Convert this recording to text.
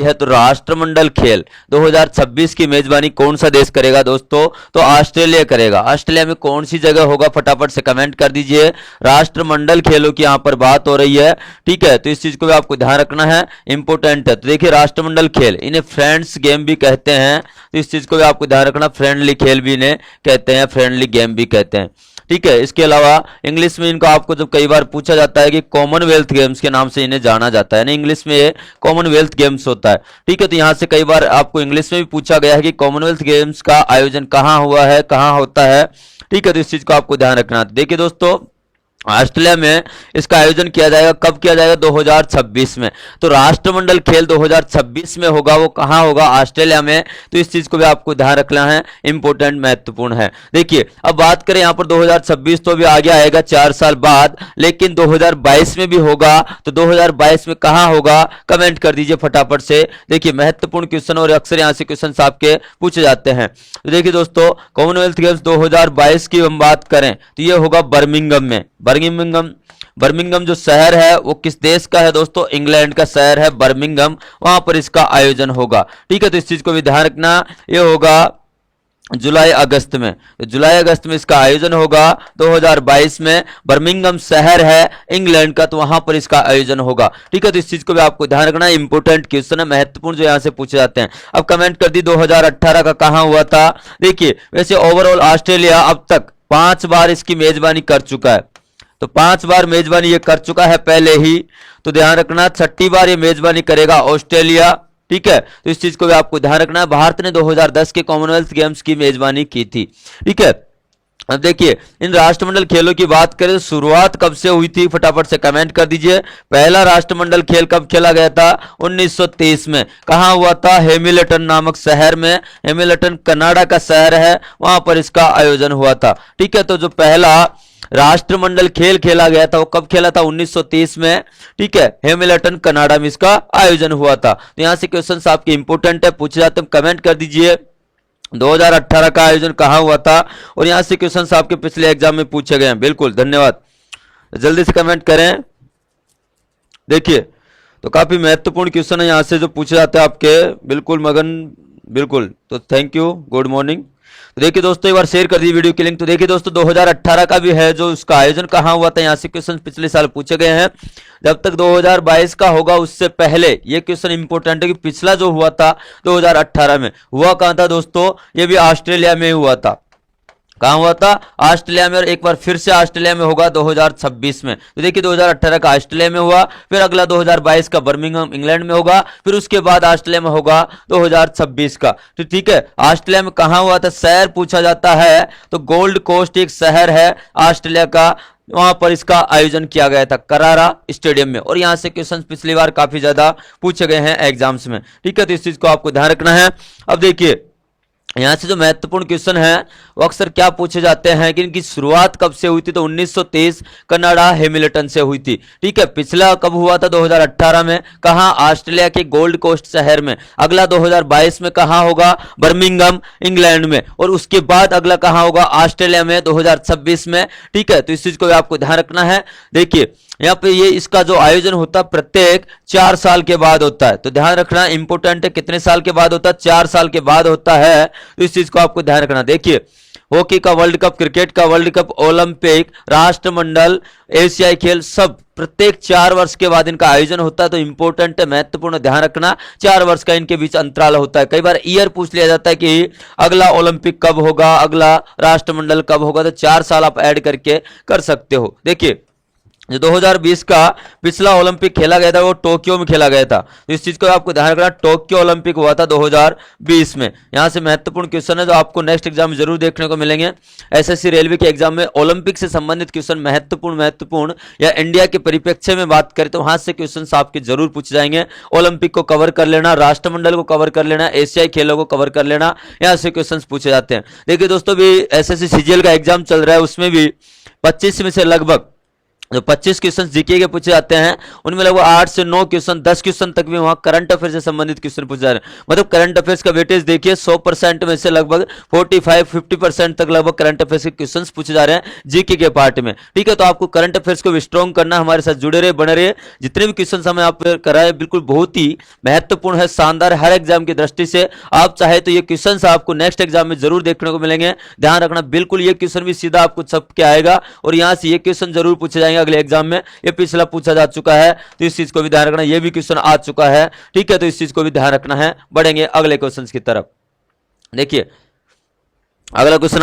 है तो राष्ट्रमंडल खेल 2026 की मेजबानी कौन सा देश करेगा दोस्तों? तो ऑस्ट्रेलिया करेगा। ऑस्ट्रेलिया में कौन सी जगह होगा, फटाफट से कमेंट कर दीजिए। राष्ट्रमंडल खेलों की यहाँ पर बात हो रही है, ठीक है, तो इस चीज को भी आपको ध्यान रखना है, इंपोर्टेंट है। तो देखिए राष्ट्रमंडल खेल, इन्हें फ्रेंड्स गेम भी कहते हैं, तो इस चीज को भी आपको ध्यान रखना, फ्रेंडली खेल भी इन्हें कहते हैं, फ्रेंडली गेम भी कहते हैं, ठीक है। इसके अलावा इंग्लिश में इनको आपको जब कई बार पूछा जाता है कि कॉमनवेल्थ गेम्स के नाम से इन्हें जाना जाता है, ना इंग्लिश में ये कॉमनवेल्थ गेम्स होता है, ठीक है। तो यहां से कई बार आपको इंग्लिश में भी पूछा गया है कि कॉमनवेल्थ गेम्स का आयोजन कहाँ हुआ है, कहाँ होता है, ठीक है। तो इस चीज को आपको ध्यान रखना। देखिए दोस्तों ऑस्ट्रेलिया में इसका आयोजन किया जाएगा, कब किया जाएगा? 2026 में। तो राष्ट्रमंडल खेल 2026 में होगा, वो कहां होगा? ऑस्ट्रेलिया में। तो इस चीज को भी आपको ध्यान रखना है, इंपोर्टेंट महत्वपूर्ण है। देखिए अब बात करें यहां पर 2026 तो भी आगे आएगा 4 साल बाद, लेकिन 2022 में भी होगा, तो 2022 में कहां होगा? कमेंट कर दीजिए फटाफट से। देखिए महत्वपूर्ण क्वेश्चन और अक्सर यहां से क्वेश्चन आपके पूछे जाते हैं। तो देखिए दोस्तों कॉमनवेल्थ गेम्स 2022 की हम बात करें तो ये होगा बर्मिंघम में। बर्मिंघम जो शहर है वो किस देश का है दोस्तों? इंग्लैंड का शहर है बर्मिंघम, वहां पर इसका आयोजन होगा, ठीक है। तो इस चीज को भी ध्यान रखना, ये होगा जुलाई अगस्त में। तो जुलाई अगस्त में इसका आयोजन होगा 2022 में। बर्मिंघम शहर है इंग्लैंड का, तो वहां पर इसका आयोजन होगा, ठीक है। तो इस चीज को भी आपको ध्यान रखना है, इंपोर्टेंट क्वेश्चन है, महत्वपूर्ण जो यहां से पूछे जाते हैं। अब कमेंट कर दी 2018 का कहां हुआ था। देखिए वैसे ओवरऑल ऑस्ट्रेलिया अब तक 5 बार इसकी मेजबानी कर चुका है, तो 5 बार मेजबानी ये कर चुका है पहले ही, तो ध्यान रखना 6ठी बार ये मेजबानी करेगा ऑस्ट्रेलिया, ठीक है। तो इस चीज को भी आपको ध्यान रखना है। भारत ने 2010 के कॉमनवेल्थ गेम्स की मेजबानी की थी, ठीक है। अब देखिए इन राष्ट्रमंडल खेलों की बात करें तो शुरुआत कब से हुई थी, फटाफट से कमेंट कर दीजिए। पहला राष्ट्रमंडल खेल कब खेला गया था? 1930 में। कहां हुआ था? हैमिल्टन नामक शहर में। हैमिल्टन कनाडा का शहर है, वहां पर इसका आयोजन हुआ था, ठीक है। तो जो पहला राष्ट्रमंडल खेल खेला गया था वो कब खेला था? 1930 में, ठीक है। हैमिल्टन कनाडा में इसका आयोजन हुआ था। तो यहां से क्वेश्चन आपके इंपोर्टेंट है, पूछे जाते हैं, कमेंट कर दीजिए 2018 का आयोजन कहां हुआ था। और यहां से क्वेश्चन आपके पिछले एग्जाम में पूछे गए हैं, बिल्कुल धन्यवाद, जल्दी से कमेंट करें। देखिए तो काफी महत्वपूर्ण क्वेश्चन है यहां से जो पूछे जाते हैं आपके, बिल्कुल मगन, बिल्कुल। तो थैंक यू, गुड मॉर्निंग। तो देखिए दोस्तों एक बार शेयर कर दी वीडियो की लिंक। तो देखिए दोस्तों 2018 का भी है जो उसका आयोजन कहां हुआ था, यहां से क्वेश्चन पिछले साल पूछे गए हैं। जब तक 2022 का होगा उससे पहले ये क्वेश्चन इंपोर्टेंट है कि पिछला जो हुआ था 2018 में, हुआ कहां था दोस्तों? ये भी ऑस्ट्रेलिया में हुआ था। कहां हुआ था? ऑस्ट्रेलिया में। और एक बार फिर से ऑस्ट्रेलिया में होगा 2026 में। तो देखिए 2018 का ऑस्ट्रेलिया में हुआ, फिर अगला 2022 का बर्मिंघम इंग्लैंड में होगा, फिर उसके बाद ऑस्ट्रेलिया में होगा 2026 का। तो ठीक है ऑस्ट्रेलिया में कहां हुआ था? शहर पूछा जाता है तो गोल्ड कोस्ट एक शहर है ऑस्ट्रेलिया का, वहां पर इसका आयोजन किया गया था करारा स्टेडियम में। और यहां से क्वेश्चन पिछली बार काफी ज्यादा पूछे गए हैं एग्जाम्स में, ठीक है। तो इस चीज को आपको ध्यान रखना है। अब देखिए यहां से जो महत्वपूर्ण क्वेश्चन है वो अक्सर क्या पूछे जाते हैं कि इनकी शुरुआत कब से हुई थी? तो 1930 कनाडा हैमिल्टन से हुई थी, ठीक है। पिछला कब हुआ था? 2018 में। कहां? ऑस्ट्रेलिया के गोल्ड कोस्ट शहर में। अगला 2022 में कहां होगा? बर्मिंघम इंग्लैंड में। और उसके बाद अगला कहां होगा? ऑस्ट्रेलिया में 2026 में, ठीक है। तो इस चीज को आपको ध्यान रखना है। देखिए यहाँ पे ये इसका जो आयोजन होता है प्रत्येक 4 साल के बाद होता है, तो ध्यान रखना इंपोर्टेंट है, कितने साल के बाद होता है? 4 साल के बाद होता है, तो इस चीज को आपको ध्यान रखना। देखिए हॉकी का वर्ल्ड कप, क्रिकेट का वर्ल्ड कप, ओलंपिक, राष्ट्रमंडल, एशियाई खेल, सब प्रत्येक 4 वर्ष के बाद इनका आयोजन होता है। तो इंपोर्टेंट है, महत्वपूर्ण, ध्यान रखना 4 वर्ष का इनके बीच अंतराल होता है। कई बार ईयर पूछ लिया जाता है कि अगला ओलंपिक कब होगा, अगला राष्ट्रमंडल कब होगा, तो 4 साल आप ऐड करके कर सकते हो। देखिए जो 2020 का पिछला ओलंपिक खेला गया था वो टोक्यो में खेला गया था, तो इस चीज को आपको ध्यान रखना, टोक्यो ओलंपिक हुआ था 2020 में। यहां से महत्वपूर्ण क्वेश्चन है जो आपको नेक्स्ट एग्जाम में जरूर देखने को मिलेंगे। एसएससी रेलवे के एग्जाम में ओलंपिक से संबंधित क्वेश्चन महत्वपूर्ण या इंडिया के परिप्रेक्ष्य में बात करें तो वहां से क्वेश्चन आपके जरूर पूछे जाएंगे। ओलंपिक को कवर कर लेना, राष्ट्रमंडल को कवर कर लेना, एशियाई खेलों को कवर कर लेना, यहाँ से क्वेश्चन पूछे जाते हैं। देखिए दोस्तों भी एसएससी सीजीएल का एग्जाम चल रहा है, उसमें भी 25 में से लगभग जो 25 क्वेश्चन जीके के पूछे जाते हैं उनमें लगभग 8 से 9 क्वेश्चन 10 क्वेश्चन तक भी वहां करंट अफेयर से संबंधित क्वेश्चन पूछे जा रहे हैं। मतलब करंट अफेयर्स का वेटेज देखिए 100% में से लगभग 45-50% तक लगभग करंट अफेयर्स के क्वेश्चन पूछे जा रहे हैं जीके के पार्ट में। ठीक है, तो आपको करंट अफेयर्स को स्ट्रॉन्ग करना, हमारे साथ जुड़े रहे, बने रहे। जितने भी क्वेश्चन हमें आप कराए बिल्कुल बहुत ही महत्वपूर्ण है, शानदार, हर एग्जाम की दृष्टि से। आप चाहे तो ये क्वेश्चन आपको नेक्स्ट एग्जाम में जरूर देखने को मिलेंगे। ध्यान रखना, बिल्कुल ये क्वेश्चन भी सीधा आपको सबके आएगा और यहां से ये क्वेश्चन जरूर पूछे जाएंगे अगले एग्जाम में। ये पिछला पूछा जा चुका है, तो इस चीज को भी ध्यान रखना। ये भी क्वेश्चन आ चुका है, ठीक है, तो इस चीज को भी ध्यान रखना है। बढ़ेंगे अगले क्वेश्चन की तरफ। देखिए अगला क्वेश्चन